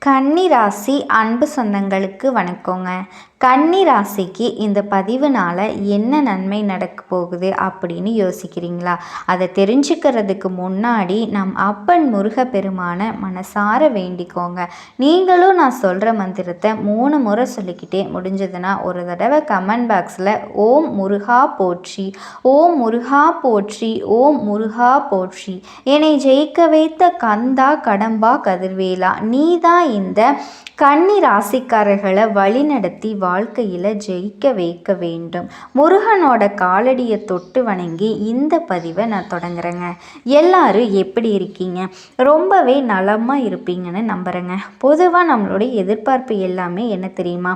கன்னி ராசி அன்பு சொந்தங்களுக்கு வணக்கங்க. கன்னி ராசிக்கு இந்த பதிவுனால என்ன நன்மை நடக்க போகுது அப்படின்னு யோசிக்கிறீங்களா? அதை தெரிஞ்சுக்கிறதுக்கு முன்னாடி நம் அப்பன் முருகப்பெருமான மனசார வேண்டிக்கோங்க. நீங்களும் நான் சொல்கிற மந்திரத்தை 3 முறை சொல்லிக்கிட்டே முடிஞ்சதுன்னா ஒரு தடவை கமெண்ட் பாக்ஸில் ஓம் முருகா போற்றி, ஓம் முருகா போற்றி, ஓம் முருகா போற்றி, என்னை ஜெயிக்க வைத்த கந்தா கடம்பா கதிர்வேலா, நீதான் இந்த கன்னி ராசிக்காரர்களை வழிநடத்தி வாழ்க்கையில் ஜெயிக்க வைக்க வேண்டும். முருகனோட காலடியை தொட்டு வணங்கி இந்த பதிவை நான் தொடங்குறேங்க. எல்லாரும் எப்படி இருக்கீங்க? ரொம்பவே நலமாக இருப்பீங்கன்னு நம்புகிறேங்க. பொதுவாக நம்மளுடைய எதிர்பார்ப்பு எல்லாமே என்ன தெரியுமா?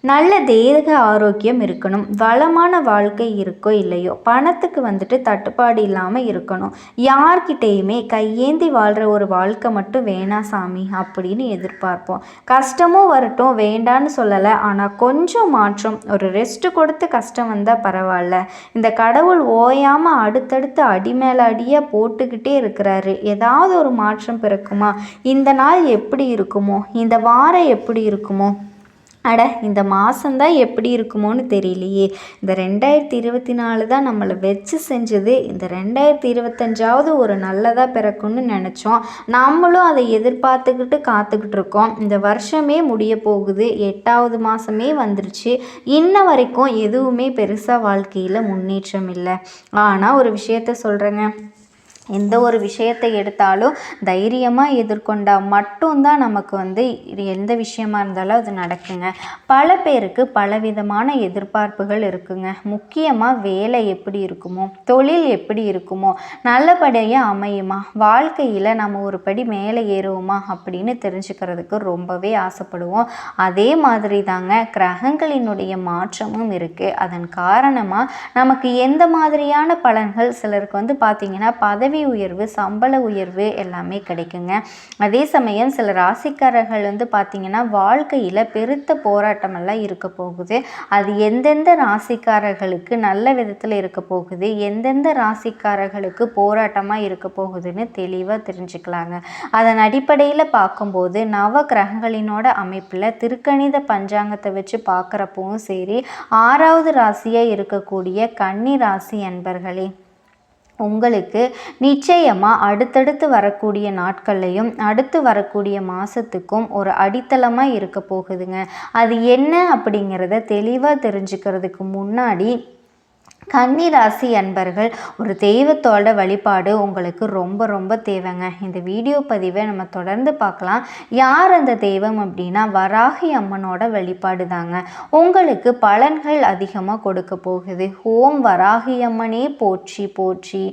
நல்ல தேக ஆரோக்கியம் இருக்கணும், வளமான வாழ்க்கை இருக்கோ இல்லையோ, பணத்துக்கு தட்டுப்பாடு இல்லாமல் இருக்கணும், யார்கிட்டையுமே கையேந்தி வாழ்கிற ஒரு வாழ்க்கை மட்டும் வேணாம் சாமி அப்படின்னு எதிர்பார்ப்போம். கஷ்டமும் வரட்டும், வேண்டான்னு சொல்லலை, ஆனால் கொஞ்சம் மாற்றம், ஒரு ரெஸ்ட் கொடுத்து கஷ்டம் வந்தால் பரவாயில்ல. இந்த கடவுள் ஓயாமல் அடுத்தடுத்து அடி மேலே அடியாக போட்டுக்கிட்டே இருக்கிறாரு. ஏதாவது ஒரு மாற்றம் பிறக்குமா? இந்த நாள் எப்படி இருக்குமோ, இந்த வாரம் எப்படி இருக்குமோ, இந்த மாதந்தான் எப்படி இருக்குமோன்னு தெரியலையே. இந்த 2024 தான் நம்மளை வச்சு செஞ்சது. இந்த 2025 ஒரு நல்லதாக பிறக்கும்னு நினச்சோம். நம்மளும் அதை எதிர்பார்த்துக்கிட்டு காத்துக்கிட்டு இருக்கோம். இந்த வருஷமே முடிய போகுது, 8வது மாதமே வந்துருச்சு. இன்ன வரைக்கும் எதுவுமே பெருசாக வாழ்க்கையில் முன்னேற்றம் இல்லை. ஆனால் ஒரு விஷயத்த சொல்கிறேங்க, எந்த ஒரு விஷயத்தை எடுத்தாலும் தைரியமாக எதிர்கொண்டால் மட்டும்தான் நமக்கு எந்த விஷயமா இருந்தாலும் அது நடக்குங்க. பல பேருக்கு பலவிதமான எதிர்பார்ப்புகள் இருக்குங்க. முக்கியமாக வேலை எப்படி இருக்குமோ, தொழில் எப்படி இருக்குமோ, நல்லபடியாக அமையுமா, வாழ்க்கையில் நம்ம ஒரு படி மேலே ஏறுவோமா அப்படின்னு தெரிஞ்சுக்கிறதுக்கு ரொம்பவே ஆசைப்படுவோம். அதே மாதிரி தாங்க கிரகங்களினுடைய மாற்றமும் இருக்குது. அதன் காரணமாக நமக்கு எந்த மாதிரியான பலன்கள் சிலருக்கு பார்த்திங்கன்னா பதவி உயர்வு, சம்பள உயர்வு எல்லாமே கிடைக்குங்க. அதே சமயம் சில ராசிக்காரர்கள் பார்த்திங்கன்னா வாழ்க்கையில் பெருத்த போராட்டமெல்லாம் இருக்க போகுது. அது எந்தெந்த ராசிக்காரர்களுக்கு நல்ல விதத்தில் இருக்க போகுது, எந்தெந்த ராசிக்காரர்களுக்கு போராட்டமாக இருக்க போகுதுன்னு தெளிவாக தெரிஞ்சுக்கலாங்க. அதன் அடிப்படையில் பார்க்கும்போது நவ கிரகங்களினோட அமைப்பில் திருக்கணித பஞ்சாங்கத்தை வச்சு பார்க்குறப்பவும் சரி, 6வது ராசியாக இருக்கக்கூடிய கன்னி ராசி அன்பர்களே, உங்களுக்கு நிச்சயமாக அடுத்தடுத்து வரக்கூடிய நாட்கள்லையும் அடுத்து வரக்கூடிய மாதத்துக்கும் ஒரு அடித்தளமாக இருக்க போகுதுங்க. அது என்ன அப்படிங்கிறத தெளிவாக தெரிஞ்சுக்கிறதுக்கு முன்னாடி கன்னி ராசி அன்பர்கள், ஒரு தெய்வத்தோட வழிபாடு உங்களுக்கு ரொம்ப ரொம்ப தேவைங்க. இந்த வீடியோ பதிவை நம்ம தொடர்ந்து பார்க்கலாம். யார் அந்த தெய்வம் அப்படின்னா வராகி அம்மனோட வழிபாடு தாங்க உங்களுக்கு பலன்கள் அதிகமாக கொடுக்க போகுது. ஓம் வராகி அம்மனே போற்றி போற்றி.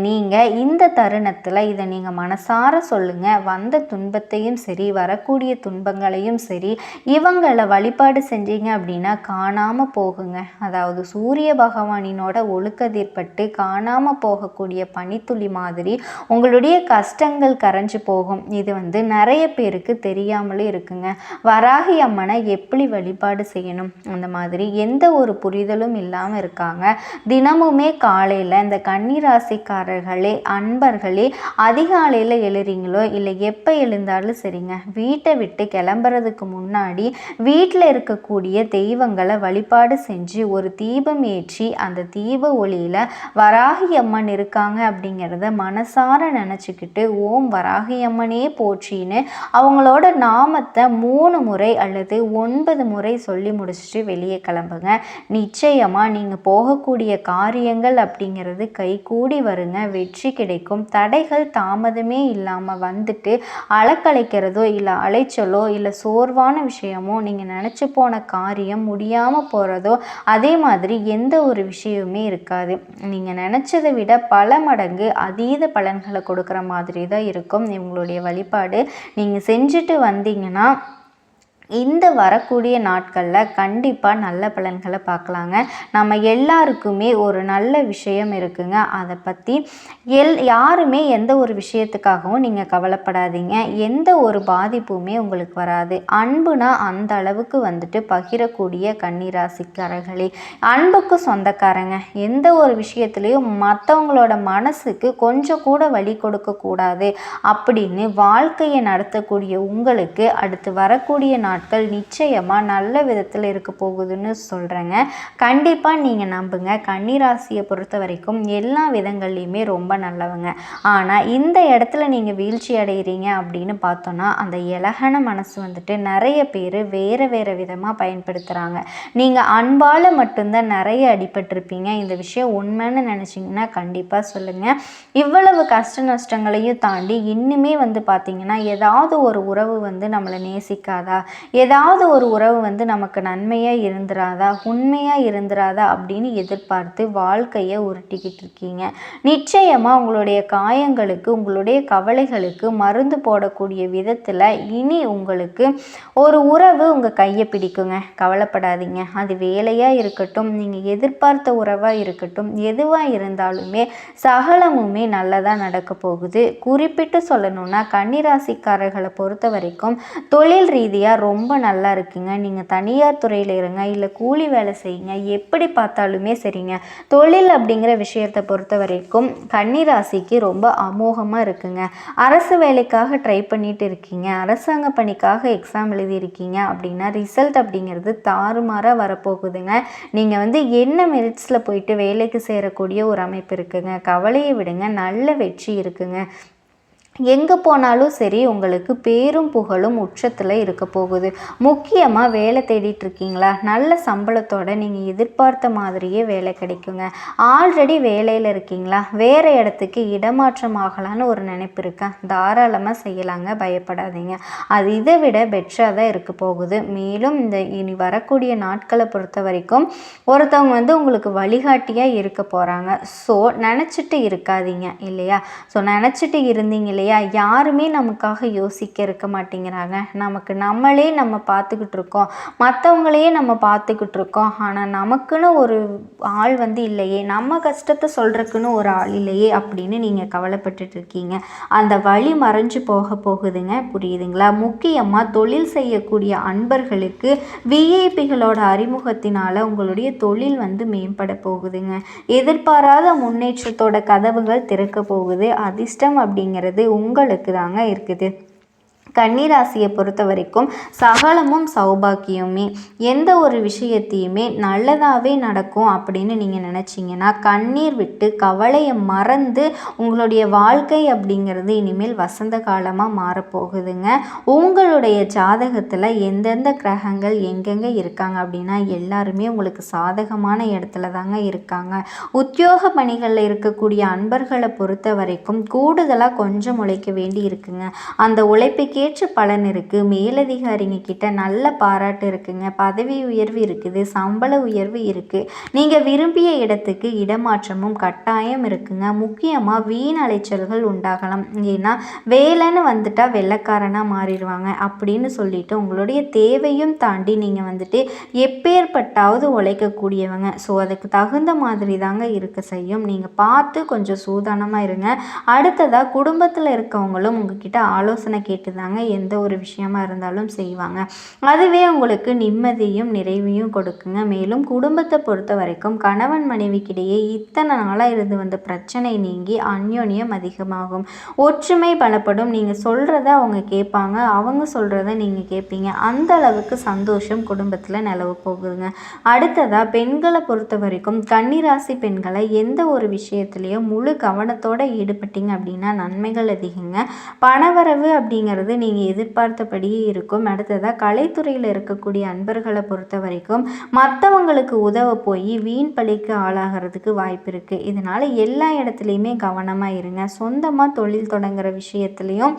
நீங்கள் இந்த தருணத்தில் இதை நீங்கள் மனசார சொல்லுங்கள். வந்த துன்பத்தையும் சரி, வரக்கூடிய துன்பங்களையும் சரி, இவங்களை வழிபாடு செஞ்சீங்க அப்படின்னா காணாமல் போகுங்க. அதாவது சூரிய பகவான் ஒழுக்கதிற்பட்டு காணாம போகக்கூடிய பனித்துளி மாதிரி உங்களுடைய கஷ்டங்கள் கரைஞ்சு போகும். இது நிறைய பேருக்கு தெரியாமலே இருக்குங்க. வராகி அம்மனை எப்படி வழிபாடு செய்யணும் அந்த மாதிரி எந்த ஒரு புரிதலும் இல்லாமல் இருக்காங்க. தினமுமே காலையில் இந்த கன்னி ராசிக்காரர்களே, அன்பர்களே, அதிகாலையில் எழுறீங்களோ இல்லை எப்போ எழுந்தாலும் சரிங்க, வீட்டை விட்டு கிளம்புறதுக்கு முன்னாடி வீட்டில் இருக்கக்கூடிய தெய்வங்களை வழிபாடு செஞ்சு ஒரு தீபம் ஏற்றி அந்த தீப ஒளியில் வராகி அம்மன் இருக்காங்க அப்படிங்கிறத மனசார நினச்சிக்கிட்டு ஓம் வராகி அம்மனே போற்றின்னு அவங்களோட நாமத்தை 3 முறை அல்லது 9 முறை சொல்லி முடிச்சுட்டு வெளியே கிளம்புங்க. நிச்சயமாக நீங்கள் போகக்கூடிய காரியங்கள் அப்படிங்கிறது கைகூடி வருங்க, வெற்றி கிடைக்கும். தடைகள் தாமதமே இல்லாமல் அலக்கலைக்கிறதோ இல்லை அலைச்சலோ இல்லை சோர்வான விஷயமோ, நீங்கள் நினச்சி போன காரியம் முடியாமல் போகிறதோ, அதே மாதிரி எந்த ஒரு விஷயமே இருக்காது. நீங்கள் நினச்சதை விட பல மடங்கு அதீத பலன்களை கொடுக்குற மாதிரி தான் இருக்கும் இவங்களுடைய வழிபாடு. நீங்கள் செஞ்சுட்டு வந்தீங்கன்னா இந்த வரக்கூடிய நாட்களில் கண்டிப்பாக நல்ல பலன்களை பார்க்கலாங்க. நம்ம எல்லாருக்குமே ஒரு நல்ல விஷயம் இருக்குங்க. அதை பற்றி யாருமே எந்த ஒரு விஷயத்துக்காகவும் நீங்கள் கவலைப்படாதீங்க. எந்த ஒரு பாதிப்புமே உங்களுக்கு வராது. அன்புனா அந்த அளவுக்கு வந்துட்டு பகிரக்கூடிய கன்னிராசிக்காரர்களே, அன்புக்கு சொந்தக்காரங்க. எந்த ஒரு விஷயத்துலையும் மற்றவங்களோட மனசுக்கு கொஞ்சம் கூட வலி கொடுக்கக்கூடாது அப்படின்னு வாழ்க்கையை நடத்தக்கூடிய உங்களுக்கு அடுத்து வரக்கூடிய நாட்கள் நிச்சயமாக நல்ல விதத்தில் இருக்க போகுதுன்னு சொல்கிறேங்க. கண்டிப்பாக நீங்கள் நம்புங்க. கன்னிராசியை பொறுத்த வரைக்கும் எல்லா விதங்கள்லையுமே ரொம்ப நல்லவங்க. ஆனால் இந்த இடத்துல நீங்கள் வீழ்ச்சி அடைகிறீங்க அப்படின்னு பார்த்தோன்னா அந்த இலகன மனசு வந்துட்டு நிறைய பேர் வேறு வேறு விதமாக பயன்படுத்துகிறாங்க. நீங்கள் அன்பால் மட்டும்தான் நிறைய அடிபட்டிருப்பீங்க. இந்த விஷயம் உண்மைன்னு நினச்சிங்கன்னா கண்டிப்பாக சொல்லுங்கள். இவ்வளவு கஷ்ட நஷ்டங்களையும் தாண்டி இன்னுமே பார்த்தீங்கன்னா ஏதாவது ஒரு உறவு நம்மளை நேசிக்காதா, ஏதாவது ஒரு உறவு நமக்கு நன்மையாக இருந்துராதா, உண்மையாக இருந்துராதா அப்படின்னு எதிர்பார்த்து வாழ்க்கையை உருட்டிக்கிட்டு இருக்கீங்க. நிச்சயமாக உங்களுடைய காயங்களுக்கு, உங்களுடைய கவலைகளுக்கு மருந்து போடக்கூடிய விதத்தில் இனி உங்களுக்கு ஒரு உறவு உங்கள் கையை பிடிக்குங்க. கவலைப்படாதீங்க. அது வேலையாக இருக்கட்டும், நீங்கள் எதிர்பார்த்த உறவாக இருக்கட்டும், எதுவாக இருந்தாலுமே சகலமுமே நல்லதாக நடக்க போகுது. குறிப்பிட்டு சொல்லணும்னா கன்னிராசிக்காரர்களை பொறுத்த வரைக்கும் தொழில் ரீதியாக ரொம்ப நல்லா இருக்குங்க. நீங்கள் தனியார் துறையில் இருங்க, இல்லை கூலி வேலை செய்யுங்க, எப்படி பார்த்தாலுமே சரிங்க. தொழில் அப்படிங்கிற விஷயத்தை பொறுத்த வரைக்கும் கன்னிராசிக்கு ரொம்ப அமோகமாக இருக்குங்க. அரசு வேலைக்காக ட்ரை பண்ணிட்டு இருக்கீங்க, அரசாங்க பணிக்காக எக்ஸாம் எழுதியிருக்கீங்க அப்படின்னா ரிசல்ட் அப்படிங்கிறது தாறுமாறாக வரப்போகுதுங்க. நீங்கள் என்ன மெரிட்ஸில் போயிட்டு வேலைக்கு சேரக்கூடிய ஒரு அமைப்பு இருக்குங்க. கவலையை விடுங்க, நல்ல வெற்றி இருக்குங்க. எங்கே போனாலும் சரி உங்களுக்கு பேரும் புகழும் உச்சத்தில் இருக்க போகுது. முக்கியமாக வேலை தேடிட்டு இருக்கீங்களா, நல்ல சம்பளத்தோடு நீங்கள் எதிர்பார்த்த மாதிரியே வேலை கிடைக்குங்க. ஆல்ரெடி வேலையில் இருக்கீங்களா, வேறு இடத்துக்கு இடமாற்றம் ஆகலான்னு ஒரு நினைப்பு இருக்கா, தாராளமாக செய்யலாங்க. பயப்படாதீங்க. அது இதை விட பெட்டராக தான் இருக்க போகுது. மேலும் இந்த இனி வரக்கூடிய நாட்களை பொறுத்த வரைக்கும் ஒருத்தவங்க உங்களுக்கு வழிகாட்டியாக இருக்க போகிறாங்க. ஸோ நினச்சிட்டு இருக்காதீங்க இல்லையா. ஸோ நினச்சிட்டு இருந்தீங்க இல்லையா, யாருமே நமக்காக யோசிக்க இருக்க மாட்டேங்கிறாங்க. நம்மளே நம்ம பார்த்துக்கிட்டு இருக்கோம், மற்றவங்களையே நம்ம பார்த்துக்கிட்டு இருக்கோம். ஆனால் நமக்குன்னு ஒரு ஆள் இல்லையே, நம்ம கஷ்டத்தை சொல்கிறதுக்குன்னு ஒரு ஆள் இல்லையே அப்படின்னு நீங்கள் கவலைப்பட்டுட்டு இருக்கீங்க. அந்த வழி மறைஞ்சு போக போகுதுங்க. புரியுதுங்களா. முக்கியமாக தொழில் செய்யக்கூடிய அன்பர்களுக்கு விஐபிகளோட அறிமுகத்தினால உங்களுடைய தொழில் மேம்பட போகுதுங்க. எதிர்பாராத முன்னேற்றத்தோட கதவுகள் திறக்க போகுது. அதிர்ஷ்டம் அப்படிங்கிறது உங்களுக்கு தாங்க இருக்குது. கன்னிராசியை பொறுத்த வரைக்கும் சகலமும் சௌபாக்கியமே. எந்த ஒரு விஷயத்தையுமே நல்லதாகவே நடக்கும் அப்படின்னு நீங்கள் நினச்சிங்கன்னா கண்ணீர் விட்டு கவலையை மறந்து உங்களுடைய வாழ்க்கை அப்படிங்கிறது இனிமேல் வசந்த காலமாக மாறப்போகுதுங்க. உங்களுடைய ஜாதகத்தில் எந்தெந்த கிரகங்கள் எங்கெங்கே இருக்காங்க அப்படின்னா எல்லாருமே உங்களுக்கு சாதகமான இடத்துல தாங்க இருக்காங்க. உத்தியோக பணிகளில் இருக்கக்கூடிய அன்பர்களை பொறுத்த வரைக்கும் கூடுதலாக கொஞ்சம் உழைக்க வேண்டி இருக்குங்க. அந்த உழைப்புக்கு ஏற்ற பலன் இருக்குது. மேலதிகாரிங்க கிட்ட நல்ல பாராட்டு இருக்குங்க. பதவி உயர்வு இருக்குது, சம்பள உயர்வு இருக்குது. நீங்கள் விரும்பிய இடத்துக்கு இடமாற்றமும் கட்டாயம் இருக்குங்க. முக்கியமாக வீண் அலைச்சல்கள் உண்டாகலாம். ஏன்னா வேலைன்னு வந்துட்டால் வெள்ளைக்காரனாக மாறிடுவாங்க அப்படின்னு சொல்லிட்டு உங்களுடைய தேவையும் தாண்டி நீங்கள் எப்பேற்பட்டாவது உழைக்கக்கூடியவங்க. ஸோ அதுக்கு தகுந்த மாதிரி தாங்க இருக்க செய்யும். நீங்கள் பார்த்து கொஞ்சம் சூதானமாக இருங்க. அடுத்ததாக குடும்பத்தில் இருக்கவங்களும் உங்ககிட்ட ஆலோசனை கேட்டுதாங்க எந்த ஒரு விஷயமா இருந்தாலும் செய்வாங்க. அதுவே உங்களுக்கு நிம்மதியும் நிறைவையும் கொடுக்குங்க. மேலும் குடும்பத்தை பொறுத்த வரைக்கும் கணவன் மனைவிக்கிடையே இத்தனை நாளாக இருந்து வந்த பிரச்சனை நீங்கி அந்யோன்யம் அதிகமாகும். ஒற்றுமை பலப்படும். நீங்கள் சொல்கிறத அவங்க கேட்பாங்க, அவங்க சொல்கிறத நீங்கள் கேட்பீங்க. அந்த அளவுக்கு சந்தோஷம் குடும்பத்தில் நிலவ போகுதுங்க. அடுத்ததாக பெண்களை பொறுத்த வரைக்கும் கன்னிராசி பெண்களை எந்த ஒரு விஷயத்துலையும் முழு கவனத்தோடு ஈடுபட்டீங்க அப்படின்னா நன்மைகள் அதிகங்க. பணவரவு அப்படிங்கிறது நீங்கள் எதிர்பார்த்தபடியே இருக்கும். அடுத்ததாக கலைத்துறையில் இருக்கக்கூடிய அன்பர்களை பொறுத்த வரைக்கும் மற்றவங்களுக்கு உதவ போய் வீண் பழிக்கு ஆளாகிறதுக்கு வாய்ப்பு இருக்குது. இதனால் எல்லா இடத்துலையுமே கவனமாக இருங்க. சொந்தமாக தொழில் தொடங்குகிற விஷயத்துலையும்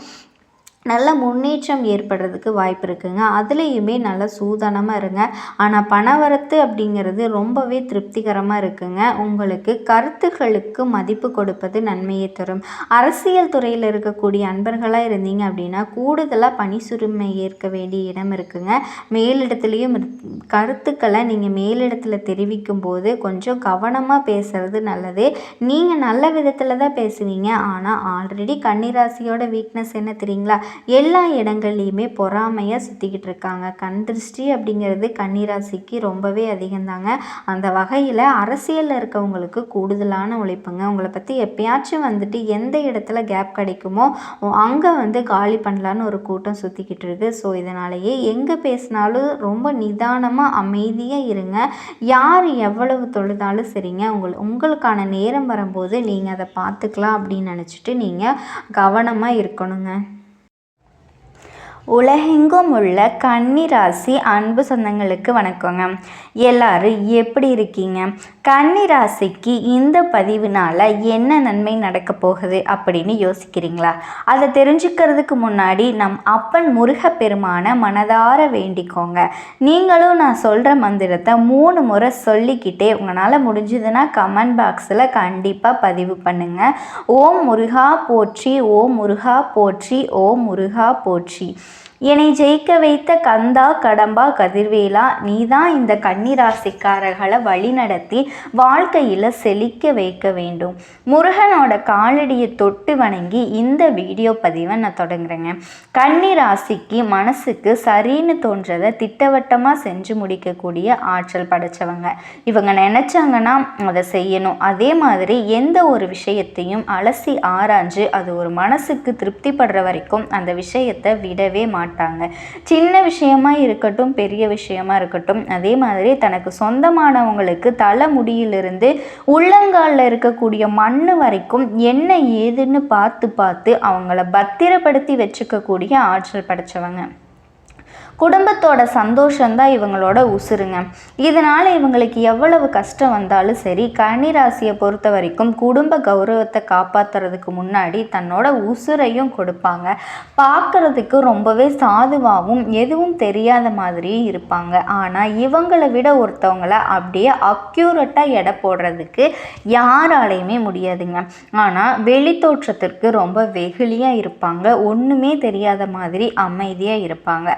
நல்ல முன்னேற்றம் ஏற்படுறதுக்கு வாய்ப்பு இருக்குங்க. அதுலேயுமே நல்ல சூதானமாக இருங்க. ஆனால் பணவரத்து அப்படிங்கிறது ரொம்பவே திருப்திகரமாக இருக்குங்க. உங்களுக்கு கருத்துக்களுக்கு மதிப்பு கொடுப்பது நன்மையை தரும். அரசியல் துறையில் இருக்கக்கூடிய அன்பர்களாக இருந்தீங்க அப்படின்னா கூடுதலாக பணி சுமை ஏற்க வேண்டிய இடம் இருக்குங்க. மேலிடத்துலேயும் கருத்துக்களை நீங்கள் மேலிடத்தில் தெரிவிக்கும் போது கொஞ்சம் கவனமாக பேசுறது நல்லது. நீங்கள் நல்ல விதத்தில் தான் பேசுவீங்க. ஆனால் ஆல்ரெடி கன்னிராசியோட வீக்னஸ் என்ன தெரியுங்களா? எல்லா இடங்கள்லையுமே பொறாமையாக சுற்றிக்கிட்டு இருக்காங்க. கண் திருஷ்டி அப்படிங்கிறது கன்னிராசிக்கு ரொம்பவே அதிகம்தாங்க. அந்த வகையில் அரசியலில் இருக்கவங்களுக்கு கூடுதலான உழைப்புங்க. உங்களை பற்றி எப்பயாச்சும் வந்துட்டு எந்த இடத்துல கேப் கிடைக்குமோ அங்கே காலி பண்ணலான்னு ஒரு கூட்டம் சுற்றிக்கிட்டு இருக்கு. ஸோ இதனாலேயே எங்கே பேசினாலும் ரொம்ப நிதானமாக அமைதியாக இருங்க. யார் எவ்வளவு தொழுதாலும் சரிங்க, உங்களுக்கான நேரம் வரும்போது நீங்கள் அதை பார்த்துக்கலாம் அப்படின்னு நினச்சிட்டு நீங்கள் கவனமாக இருக்கணுங்க. உலகெங்கும் உள்ள கன்னிராசி அன்பு சொந்தங்களுக்கு வணக்கங்க. எல்லாரும் எப்படி இருக்கீங்க? கன்னிராசிக்கு இந்த பதிவுனால் என்ன நன்மை நடக்க போகுது அப்படின்னு யோசிக்கிறீங்களா? அதை தெரிஞ்சுக்கிறதுக்கு முன்னாடி நம் அப்பன் முருகப்பெருமான மனதார வேண்டிக்கோங்க. நீங்களும் நான் சொல்கிற மந்திரத்தை 3 முறை சொல்லிக்கிட்டே உங்களால் முடிஞ்சதுன்னா கமெண்ட் பாக்ஸில் கண்டிப்பாக பதிவு பண்ணுங்கள். ஓம் முருகா போற்றி, ஓம் முருகா போற்றி, ஓம் முருகா போற்றி. என்னை ஜெயிக்க வைத்த கந்தா கடம்பா கதிர்வேலா, நீதான் இந்த கன்னிராசிக்காரர்களை வழிநடத்தி வாழ்க்கையில் செழிக்க வைக்க வேண்டும். முருகனோட காலடியை தொட்டு வணங்கி இந்த வீடியோ பதிவை நான் தொடங்குறேங்க. கன்னிராசிக்கு மனசுக்கு சரின்னு தோன்றதை திட்டவட்டமாக செஞ்சு முடிக்கக்கூடிய ஆற்றல் படைச்சவங்க. இவங்க நினச்சாங்கன்னா அதை செய்யணும். அதே மாதிரி எந்த ஒரு விஷயத்தையும் அலசி ஆராய்ஞ்சு அது ஒரு மனசுக்கு திருப்திப்படுற வரைக்கும் அந்த விஷயத்தை விடவே மாட்டாங்க. சின்ன விஷயமா இருக்கட்டும், பெரிய விஷயமா இருக்கட்டும், அதே மாதிரி தனக்கு சொந்தமானவங்களுக்கு தலை முடியிலிருந்து உள்ளங்காலில் இருக்கக்கூடிய மண்ணு வரைக்கும் என்ன ஏதுன்னு பார்த்து அவங்கள பத்திரப்படுத்தி வச்சுக்கக்கூடிய ஆற்றல் படைச்சவங்க. குடும்பத்தோட சந்தோஷந்தான் இவங்களோட உசுருங்க. இதனால் இவங்களுக்கு எவ்வளவு கஷ்டம் வந்தாலும் சரி, கன்னிராசியை பொறுத்த வரைக்கும் குடும்ப கௌரவத்தை காப்பாற்றுறதுக்கு முன்னாடி தன்னோட உசுரையும் கொடுப்பாங்க. பார்க்குறதுக்கு ரொம்பவே சாதுவாகவும் எதுவும் தெரியாத மாதிரியும் இருப்பாங்க. ஆனால் இவங்களை விட ஒருத்தவங்களை அப்படியே அக்யூரட்டாக எடை போடுறதுக்கு யாராலையுமே முடியாதுங்க. ஆனால் வெளித்தோற்றத்திற்கு ரொம்ப வெகுளியாக இருப்பாங்க. ஒன்றுமே தெரியாத மாதிரி அமைதியாக இருப்பாங்க.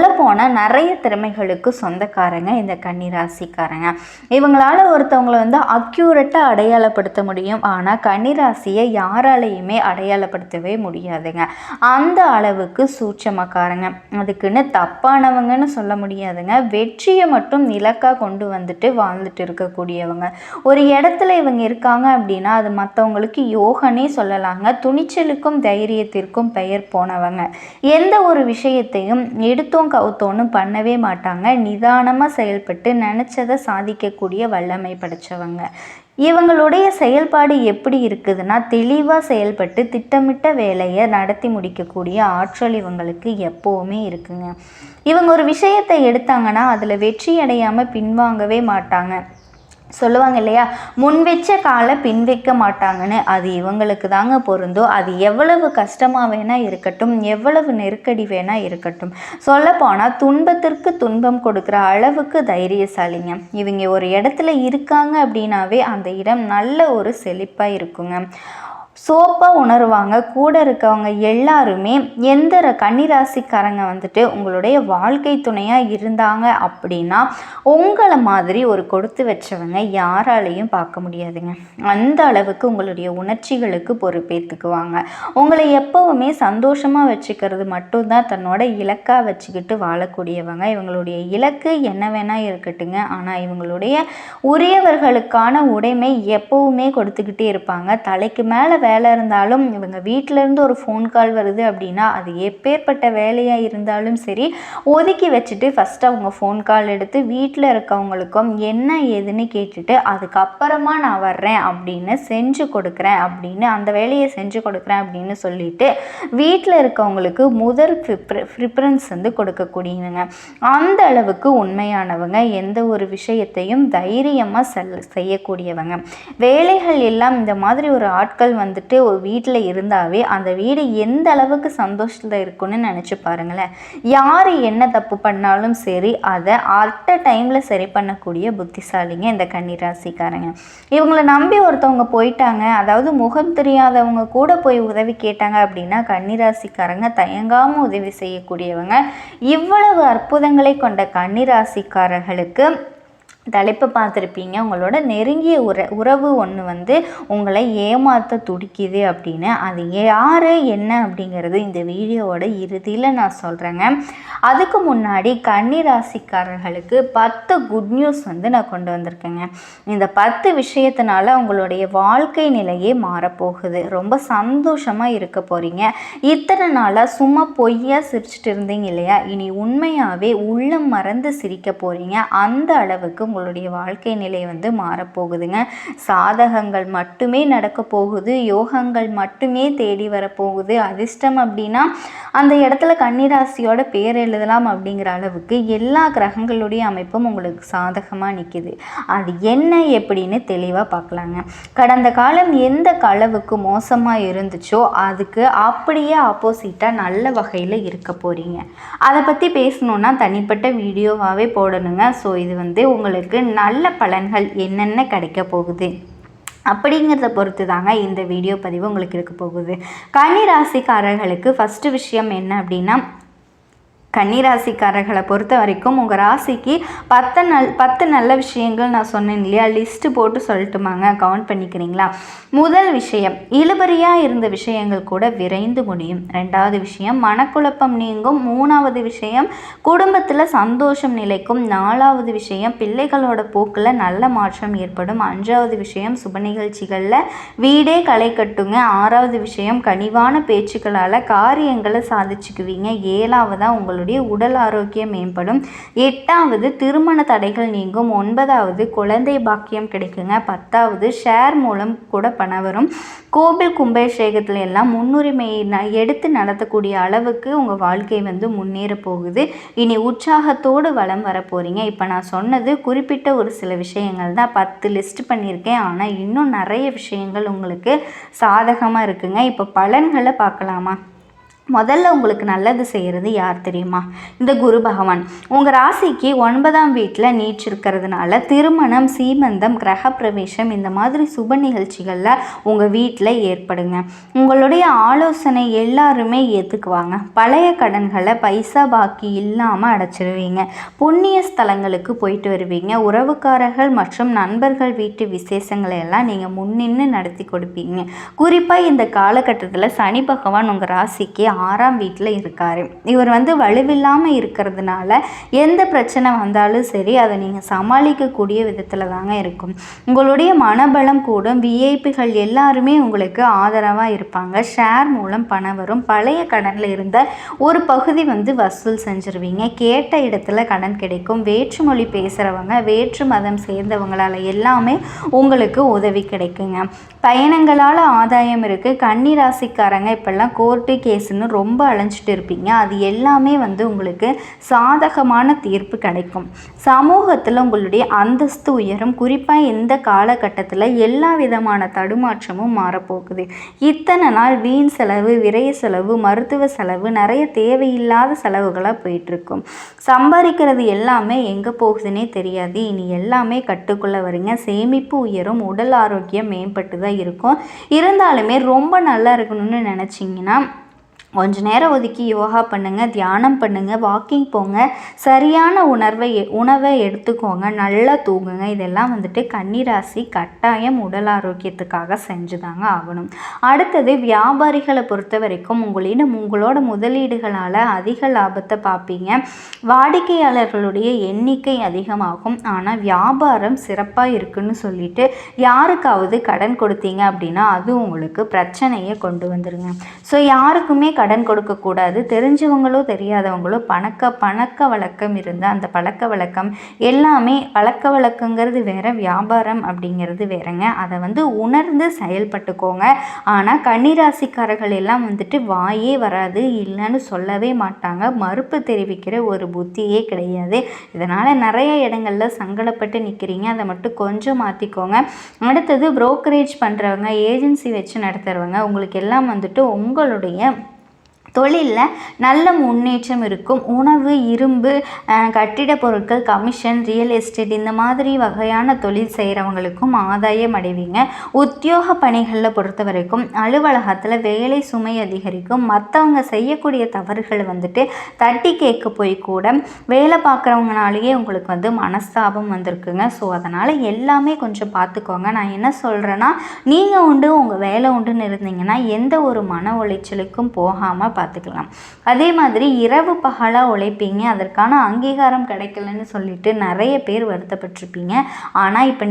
சொல்லப்போனால் நிறைய திறமைகளுக்கு சொந்தக்காரங்க இந்த கன்னிராசிக்காரங்க. இவங்களால் ஒருத்தவங்களை அக்யூரட்டாக அடையாளப்படுத்த முடியும். ஆனால் கன்னிராசியை யாராலையுமே அடையாளப்படுத்தவே முடியாதுங்க. அந்த அளவுக்கு சூட்சமக்காரங்க. அதுக்குன்னு தப்பானவங்கன்னு சொல்ல முடியாதுங்க. வெற்றியை மட்டும் இலக்காக கொண்டு வாழ்ந்துட்டு இருக்கக்கூடியவங்க. ஒரு இடத்துல இவங்க இருக்காங்க அப்படின்னா அது மற்றவங்களுக்கு யோகனே சொல்லலாங்க. துணிச்சலுக்கும் தைரியத்திற்கும் பெயர் போனவங்க. எந்த ஒரு விஷயத்தையும் எடுத்தோம் கவுத்தோன்னு பண்ணவே மாட்டாங்க. நிதானமாக செயல்பட்டு நினச்சதை சாதிக்கக்கூடிய வல்லமை படைச்சவங்க. இவங்களுடைய செயல்பாடு எப்படி இருக்குதுன்னா, தெளிவாக செயல்பட்டு திட்டமிட்ட வேலையை நடத்தி முடிக்கக்கூடிய ஆற்றல் இவங்களுக்கு எப்போவுமே இருக்குங்க. இவங்க ஒரு விஷயத்தை எடுத்தாங்கன்னா அதில் வெற்றி அடையாமல் பின்வாங்கவே மாட்டாங்க. சொல்லுவாங்க இல்லையா, முன் வச்ச காலை பின் வைக்க மாட்டாங்கன்னு. அது இவங்களுக்கு தாங்க பொருந்தும். அது எவ்வளவு கஷ்டமாக வேணால் இருக்கட்டும், எவ்வளவு நெருக்கடி வேணால் இருக்கட்டும். சொல்லப்போனால் துன்பத்திற்கு துன்பம் கொடுக்குற அளவுக்கு தைரியசாலிங்க. இவங்க ஒரு இடத்துல இருக்காங்க அப்படின்னாவே அந்த இடம் நல்ல ஒரு செழிப்பாக இருக்குங்க. சோப்பாக உணர்வாங்க. கூட இருக்கவங்க எல்லாருமே எந்த கன்னிராசிக்காரங்க உங்களுடைய வாழ்க்கை துணையாக இருந்தாங்க அப்படின்னா உங்களை மாதிரி ஒரு கொடுத்து வச்சவங்க யாராலையும் பார்க்க முடியாதுங்க. அந்த அளவுக்கு உங்களுடைய உணர்ச்சிகளுக்கு பொறுப்பேற்றுக்குவாங்க. உங்களை எப்போவுமே சந்தோஷமாக வச்சுக்கிறது மட்டும்தான் தன்னோட இலக்காக வச்சுக்கிட்டு வாழக்கூடியவங்க. இவங்களுடைய இலக்கு என்ன வேணால் இருக்கட்டுங்க. ஆனால் இவங்களுடைய உரியவர்களுக்கான உடைமை எப்போவுமே கொடுத்துக்கிட்டே இருப்பாங்க. தலைக்கு மேலே வேலை இருந்தாலும் இவங்க வீட்டிலேருந்து ஒரு ஃபோன் கால் வருது அப்படின்னா அது எப்பேற்பட்ட வேலையாக இருந்தாலும் சரி ஒதுக்கி வச்சுட்டு ஃபஸ்ட்டு அவங்க ஃபோன் கால் எடுத்து வீட்டில் இருக்கவங்களுக்கும் என்ன ஏதுன்னு கேட்டுட்டு அதுக்கப்புறமா நான் வர்றேன் அப்படின்னு செஞ்சு கொடுக்குறேன் அப்படின்னு அந்த வேலையை செஞ்சு கொடுக்குறேன் அப்படின்னு சொல்லிட்டு வீட்டில் இருக்கவங்களுக்கு முதல் ப்ரிஃபரன்ஸ் கொடுக்கக்கூடியவங்க. அந்த அளவுக்கு உண்மையானவங்க. எந்த ஒரு விஷயத்தையும் தைரியமாக செய்யக்கூடியவங்க. வேலைகள் எல்லாம் இந்த மாதிரி ஒரு ஆட்கள் வந்துட்டு ஒரு வீட்டில் இருந்தாவே அந்த வீடு எந்த அளவுக்கு சந்தோஷத்தில் இருக்குன்னு நினச்சி பாருங்களேன். யார் என்ன தப்பு பண்ணாலும் சரி அதை அட் அ டைமில் சரி பண்ணக்கூடிய புத்திசாலிங்க இந்த கன்னிராசிக்காரங்க. இவங்களை நம்பி ஒருத்தவங்க போயிட்டாங்க, அதாவது முகம் தெரியாதவங்க கூட போய் உதவி கேட்டாங்க அப்படின்னா கன்னிராசிக்காரங்க தயங்காமல் உதவி செய்யக்கூடியவங்க. இவ்வளவு அற்புதங்களை கொண்ட கன்னிராசிக்காரர்களுக்கு தலைப்பை பார்த்துருப்பீங்க. உங்களோட நெருங்கிய உறவு ஒன்று வந்து உங்களை ஏமாற்ற துடிக்குது அப்படின்னு. அது யார் என்ன அப்படிங்கிறது இந்த வீடியோவோட இறுதியில் நான் சொல்கிறேங்க. அதுக்கு முன்னாடி கன்னிராசிக்காரர்களுக்கு 10 குட் நியூஸ் வந்து நான் கொண்டு வந்திருக்கேங்க. இந்த 10 விஷயத்தினால உங்களுடைய வாழ்க்கை நிலையே மாறப்போகுது. ரொம்ப சந்தோஷமாக இருக்க போகிறீங்க. இத்தனை நாளாக சும்மா பொய்யா சிரிச்சிட்டு இருந்தீங்க இல்லையா, இனி உண்மையாகவே உள்ளம் மறந்து சிரிக்க போகிறீங்க. அந்த அளவுக்கு உங்களுடைய வாழ்க்கை நிலை வந்து மாறப்போகுதுங்க. சாதகங்கள் மட்டுமே நடக்க போகுது, யோகங்கள் மட்டுமே தேடி வரப்போகுது. அதிர்ஷ்டம் அப்படின்னா அந்த இடத்துல கன்னிராசியோட பேர் எழுதலாம் அப்படிங்கிற அளவுக்கு எல்லா கிரகங்களுடைய அமைப்பும் உங்களுக்கு சாதகமாக நிற்கிது. அது என்ன எப்படின்னு தெளிவாக பார்க்கலாங்க. கடந்த காலம் எந்த அளவுக்கு மோசமாக இருந்துச்சோ அதுக்கு அப்படியே ஆப்போசிட்டாக நல்ல வகையில் இருக்க போகிறீங்க. அதை பற்றி பேசணுன்னா தனிப்பட்ட வீடியோவாகவே போடணுங்க. ஸோ இது வந்து உங்களுக்கு நல்ல பலன்கள் என்னென்ன கிடைக்க போகுது அப்படிங்கிறத பொறுத்து தாங்க இந்த வீடியோ பதிவு உங்களுக்கு இருக்க போகுது. கன்னிராசிக்காரர்களுக்கு ஃபஸ்ட்டு விஷயம் என்ன அப்படின்னா, கன்னிராசிக்காரர்களை பொறுத்த வரைக்கும் உங்கள் ராசிக்கு 10 நல்ல விஷயங்கள் நான் சொன்னேன் இல்லையா, லிஸ்ட்டு போட்டு சொல்லட்டுமாங்க, கவுண்ட் பண்ணிக்கிறீங்களா? முதல் விஷயம், இழுபறியாக இருந்த விஷயங்கள் கூட விரைந்து முடியும். 2வது விஷயம், மனக்குழப்பம் நீங்கும். 3வது விஷயம், குடும்பத்தில் சந்தோஷம் நிலைக்கும். 4வது விஷயம், பிள்ளைகளோட போக்கில் நல்ல மாற்றம் ஏற்படும். 5வது விஷயம், சுப நிகழ்ச்சிகளில் வீடே களை கட்டுங்க. 6வது விஷயம், கனிவான பேச்சுக்களால் காரியங்களை சாதிச்சுக்குவீங்க. 7வதாக உங்களுடைய உடல் ஆரோக்கியம் மேம்படும். 8வது திருமண தடைகள் நீங்கும். 9வது குழந்தை பாக்கியம் கிடைக்குங்க. 10வது ஷேர் மூலம் கூட பணம் வரும். கோவில் கும்பாபிஷேகத்துல எல்லாம் முன்னுரிமையை எடுத்து நடத்தக்கூடிய அளவுக்கு உங்கள் வாழ்க்கை வந்து முன்னேற போகுது. இனி உற்சாகத்தோடு வளம் வர போகிறீங்க. இப்போ நான் சொன்னது குறிப்பிட்ட ஒரு சில விஷயங்கள் தான், 10 லிஸ்ட் பண்ணியிருக்கேன். ஆனால் இன்னும் நிறைய விஷயங்கள் உங்களுக்கு சாதகமாக இருக்குங்க. இப்போ பலன்களை பார்க்கலாமா? முதல்ல உங்களுக்கு நல்லது செய்கிறது யார் தெரியுமா? இந்த குரு பகவான் உங்கள் ராசிக்கு 9ஆம் வீட்டில் நீச்சிருக்கிறதுனால திருமணம், சீமந்தம், கிரகப்பிரவேசம் இந்த மாதிரி சுப நிகழ்ச்சிகளில் உங்கள் வீட்டில் ஏற்படுங்க. உங்களுடைய ஆலோசனை எல்லாருமே ஏற்றுக்குவாங்க. பழைய கடன்களை பைசா பாக்கி இல்லாமல் அடைச்சிருவீங்க. புண்ணிய ஸ்தலங்களுக்கு போயிட்டு வருவீங்க. உறவுக்காரர்கள் மற்றும் நண்பர்கள் வீட்டு விசேஷங்களை எல்லாம் நீங்கள் முன்னின்று நடத்தி கொடுப்பீங்க. குறிப்பாக இந்த காலகட்டத்தில் சனி பகவான் உங்கள் ராசிக்கு 6ஆம் வீட்டில் இருக்கார். இவர் வந்து வலுவில்லாமல் இருக்கிறதுனால எந்த பிரச்சனை வந்தாலும் சரி அதை நீங்கள் சமாளிக்கக்கூடிய விதத்தில் தாங்க இருக்கும். உங்களுடைய மனபலம் கூடும். விஐபிகள் எல்லாருமே உங்களுக்கு ஆதரவாக இருப்பாங்க. ஷேர் மூலம் பணம் வரும். பழைய கடனில் இருந்த ஒரு பகுதி வந்து வசூல் செஞ்சுருவீங்க. கேட்ட இடத்துல கடன் கிடைக்கும். வேற்றுமொழி பேசுகிறவங்க, வேற்று மதம் சேர்ந்தவங்களால் எல்லாமே உங்களுக்கு உதவி கிடைக்குங்க. பயணங்களால் ஆதாயம் இருக்குது. கன்னிராசிக்காரங்க இப்போல்லாம் கோர்ட்டு கேஸுன்னு ரொம்ப அலைஞ்சிட்டு இருப்பீங்க. அது எல்லாமே வந்து உங்களுக்கு சாதகமான தீர்ப்பு கிடைக்கும். சமூகத்தில் உங்களுடைய அந்தஸ்து உயரும். குறிப்பாக இந்த காலகட்டத்தில் எல்லா விதமான தடுமாற்றமும் மாறப்போகுது. இத்தனை நாள் வீண் செலவு, விரைய செலவு, மருத்துவ செலவு, நிறைய தேவையில்லாத செலவுகளாக போயிட்டுருக்கும். சம்பாதிக்கிறது எல்லாமே எங்கே போகுதுன்னே தெரியாது. இனி எல்லாமே கட்டுக்குள்ளே வருங்க. சேமிப்பு உயரும். உடல் ஆரோக்கியம் மேம்பட்டு தான் இருக்கும். இருந்தாலுமே ரொம்ப நல்லா இருக்கணும்னு நினச்சிங்கன்னா கொஞ்ச நேரம் ஒதுக்கி யோகா பண்ணுங்கள், தியானம் பண்ணுங்கள், வாக்கிங் போங்க, சரியான உணவை எடுத்துக்கோங்க, நல்லா தூங்குங்க. இதெல்லாம் வந்துட்டு கன்னிராசி கட்டாயம் உடல் ஆரோக்கியத்துக்காக செஞ்சுதாங்க ஆகணும். அடுத்தது வியாபாரிகளை பொறுத்த வரைக்கும் உங்களோட முதலீடுகளால் அதிக லாபத்தை பார்ப்பீங்க. வாடிக்கையாளர்களுடைய எண்ணிக்கை அதிகமாகும். ஆனால் வியாபாரம் சிறப்பாக இருக்குன்னு சொல்லிட்டு யாருக்காவது கடன் கொடுத்தீங்க அப்படின்னா அது உங்களுக்கு பிரச்சனையை கொண்டு வந்துருங்க. ஸோ யாருக்குமே கடன் கொடுக்கக்கூடாது. தெரிஞ்சவங்களோ தெரியாதவங்களோ பழக்க வழக்கம் இருந்தால் அந்த பழக்க வழக்கம் எல்லாமே பழக்க வழக்கங்கிறது வேற, வியாபாரம் அப்படிங்கிறது வேறங்க. அதை உணர்ந்து செயல்பட்டுக்கோங்க. ஆனால் கன்னிராசிக்காரர்கள் எல்லாம் வாயே வராது, இல்லைன்னு சொல்லவே மாட்டாங்க. மறுப்பு தெரிவிக்கிற ஒரு புத்தியே கிடையாது. இதனால் நிறைய இடங்கள்ல சங்கடப்பட்டு நிற்கிறீங்க. அதை மட்டும் கொஞ்சம் மாற்றிக்கோங்க. அடுத்தது புரோக்கரேஜ் பண்ணுறவங்க, ஏஜென்சி வச்சு நடத்துகிறவங்க, உங்களுக்கு எல்லாம் உங்களுடைய தொழிலில் நல்ல முன்னேற்றம் இருக்கும். உணவு, இரும்பு, கட்டிட பொருட்கள், கமிஷன், ரியல் எஸ்டேட் இந்த மாதிரி வகையான தொழில் செய்கிறவங்களுக்கும் ஆதாயம் அடைவீங்க. உத்தியோக பணிகளில் பொறுத்த வரைக்கும் அலுவலகத்தில் வேலை சுமை அதிகரிக்கும். மற்றவங்க செய்யக்கூடிய தவறுகளை தட்டி கேட்க போய் கூட வேலை பார்க்குறவங்கனாலேயே உங்களுக்கு மனஸ்தாபம் வந்திருக்குங்க. ஸோ அதனால் எல்லாமே கொஞ்சம் பார்த்துக்கோங்க. நான் என்ன சொல்கிறேன்னா, நீங்கள் உண்டு உங்கள் வேலை உண்டுன்னு இருந்தீங்கன்னா எந்த ஒரு மன உளைச்சலுக்கும் போகாமல் பார்த்துக்கலாம். அதே மாதிரி இரவு பகலாக உழைப்பீங்க, அதற்கான அங்கீகாரம் கிடைக்கலன்னு சொல்லிட்டு நிறைய பேர் வருத்தப்பட்டிருப்பீங்க. ஆனால் இப்போ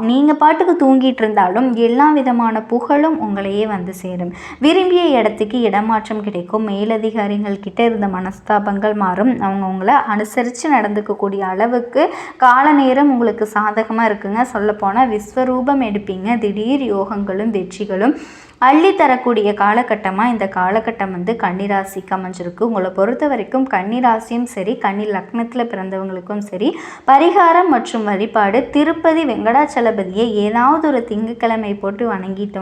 நீங்கள் பாட்டுக்கு தூங்கிட்டு இருந்தாலும் எல்லா விதமான புகழும் உங்களையே சேரும். விரும்பிய இடத்துக்கு இடமாற்றம் கிடைக்கும். மேலதிகாரிகள் கிட்ட இருந்த மனஸ்தாபங்கள் மாறும். அவங்க உங்களை அனுசரித்து நடந்துக்கக்கூடிய அளவுக்கு கால நேரம் உங்களுக்கு சாதகமாக இருக்குங்க. சொல்லப்போனால் விஸ்வரூபம் எடுப்பீங்க. திடீர் யோகங்களும் வெற்றிகளும் அள்ளி தரக்கூடிய காலகட்டமாக இந்த காலகட்டம் கன்னிராசிக்கு அமைஞ்சிருக்கு. உங்களை பொறுத்த வரைக்கும் கன்னிராசியும் சரி, கன்னி லக்னத்தில் பிறந்தவங்களுக்கும் சரி, பரிகாரம் மற்றும் வழிபாடு திருப்பதி வெங்கடாச்சலபதியை ஏதாவது ஒரு திங்கட்கிழமை போட்டு வணங்கிட்டு